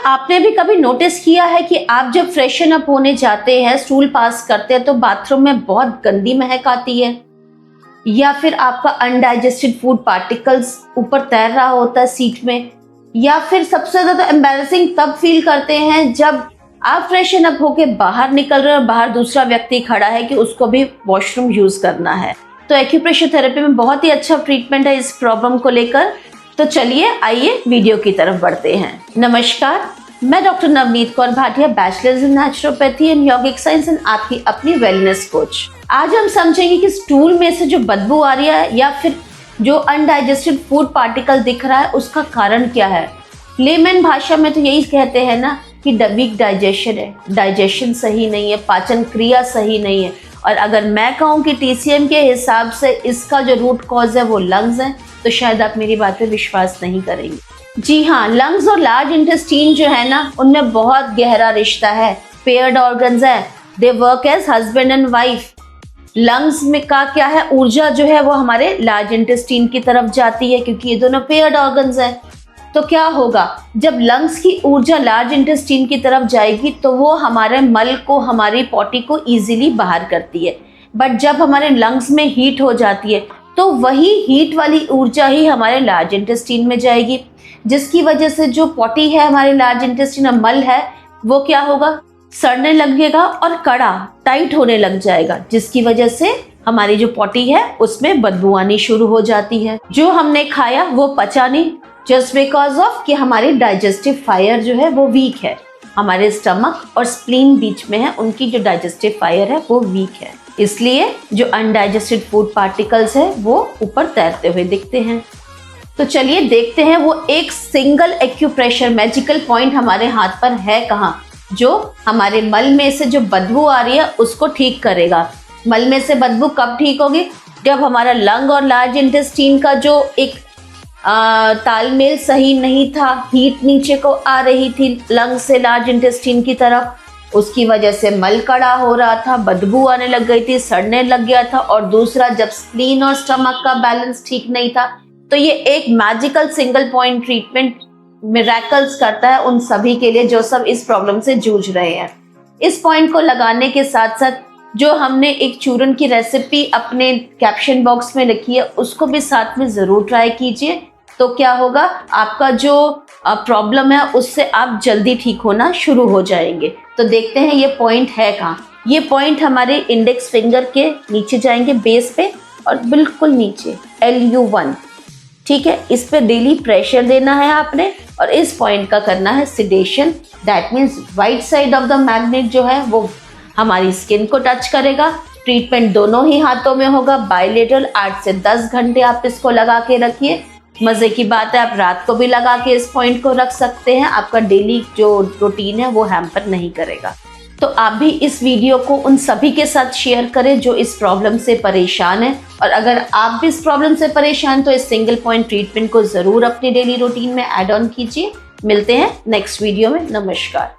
आपने भी कभी नोटिस किया है कि आप जब फ्रेशन अप होने जाते हैं, स्टूल पास करते हैं, तो बाथरूम में बहुत गंदी महक आती है, या फिर आपका अनडाइजेस्टेड फूड पार्टिकल्स ऊपर तैर रहा होता है सीट में, या फिर सबसे ज्यादा एम्बैरेसिंग तब फील करते हैं जब आप फ्रेशन अप होके बाहर निकल रहे हो और बाहर दूसरा व्यक्ति खड़ा है कि उसको भी वॉशरूम यूज करना है। तो एक्यूप्रेशर थेरेपी में बहुत ही अच्छा ट्रीटमेंट है इस प्रॉब्लम को लेकर। तो चलिए आइए वीडियो की तरफ बढ़ते हैं। नमस्कार, मैं doctor Navneet Kaur Bhatia, bachelors in naturopathy and यौगिक साइंस एंड आपकी अपनी वेलनेस कोच। आज हम समझेंगे कि स्टूल में से जो बदबू आ रही है या फिर जो अनडाइजेस्टेड फूड पार्टिकल दिख रहा है उसका कारण क्या है। लेमन भाषा में तो यही कहते हैं ना कि वीक डाइजेशन है, डाइजेशन सही नहीं है, पाचन क्रिया सही नहीं है। और अगर मैं कहूँ कि TCM के हिसाब से इसका जो रूट कॉज है वो लंग्स है, तो शायद आप मेरी बात पे विश्वास नहीं करेंगे। जी हाँ, लंग्स और लार्ज इंटेस्टाइन जो है ना, उनमें बहुत गहरा रिश्ता है, पेयर्ड ऑर्गन्स है, they work as husband and wife. Lungs में का क्या है, ऊर्जा जो है वो हमारे लार्ज इंटेस्टाइन की तरफ जाती है, क्योंकि ये दोनों पेयर्ड ऑर्गन्स हैं। तो क्या होगा, जब लंग्स की ऊर्जा लार्ज इंटेस्टाइन की तरफ जाएगी तो वो हमारे मल को, हमारी पॉटी को इजीली बाहर करती है। बट जब हमारे लंग्स में हीट हो जाती है तो वही हीट वाली ऊर्जा ही हमारे लार्ज इंटेस्टाइन में जाएगी, जिसकी वजह से जो पॉटी है, हमारे लार्ज इंटेस्टाइन मल है, वो क्या होगा, सड़ने लगेगा और कड़ा टाइट होने लग जाएगा, जिसकी वजह से हमारी जो पॉटी है उसमें बदबू आनी शुरू हो जाती है। जो हमने खाया वो पचा नहीं, जस्ट बिकॉज ऑफ कि हमारी डाइजेस्टिव फायर जो है वो वीक है। हमारे स्टमक और स्प्लीन बीच में है, उनकी जो डाइजेस्टिव फायर है वो वीक है, इसलिए जो अनडाइजेस्टेड फूड पार्टिकल्स है वो ऊपर तैरते हुए दिखते हैं। तो चलिए देखते हैं वो एक सिंगल एक्यूप्रेशर मैजिकल पॉइंट हमारे हाथ पर है कहाँ, जो हमारे मल में से जो बदबू आ रही है उसको ठीक करेगा। मल में से बदबू कब ठीक होगी, जब हमारा लंग और लार्ज इंटेस्टाइन का जो एक तालमेल सही नहीं था, हीट नीचे को आ रही थी लंग से लार्ज इंटेस्टाइन की तरफ, उसकी वजह से मल कड़ा हो रहा था, बदबू आने लग गई थी, सड़ने लग गया था। और दूसरा, जब स्प्लीन और स्टमक का बैलेंस ठीक नहीं था, तो ये एक magical single point treatment miracles करता है उन सभी के लिए जो सब इस प्रॉब्लम से जूझ रहे हैं। इस पॉइंट को लगाने के साथ साथ जो हमने एक चूरन की रेसिपी अपने कैप्शन बॉक्स में लिखी है उसको भी साथ में जरूर ट्राई कीजिए। तो क्या होगा, आपका जो प्रॉब्लम है उससे आप जल्दी ठीक होना शुरू हो जाएंगे। तो देखते हैं ये पॉइंट है कहाँ। ये पॉइंट हमारे इंडेक्स फिंगर के नीचे जाएंगे, बेस पे, और बिल्कुल नीचे LU1, ठीक है। इस पे डेली प्रेशर देना है आपने और इस पॉइंट का करना है sedation. That means right side of the magnet जो है वो हमारी स्किन को टच करेगा। ट्रीटमेंट दोनों ही हाथों में होगा, बायलेटरल। 8 से 10 घंटे आप इसको लगा के रखिए। मजे की बात है, आप रात को भी लगा के इस पॉइंट को रख सकते हैं, आपका डेली जो रूटीन है वो हैम्पर नहीं करेगा। तो आप भी इस वीडियो को उन सभी के साथ शेयर करें जो इस प्रॉब्लम से परेशान है। और अगर आप भी इस प्रॉब्लम से परेशान तो इस सिंगल पॉइंट ट्रीटमेंट को जरूर अपनी डेली रूटीन में ऐड ऑन कीजिए। मिलते हैं नेक्स्ट वीडियो में। नमस्कार।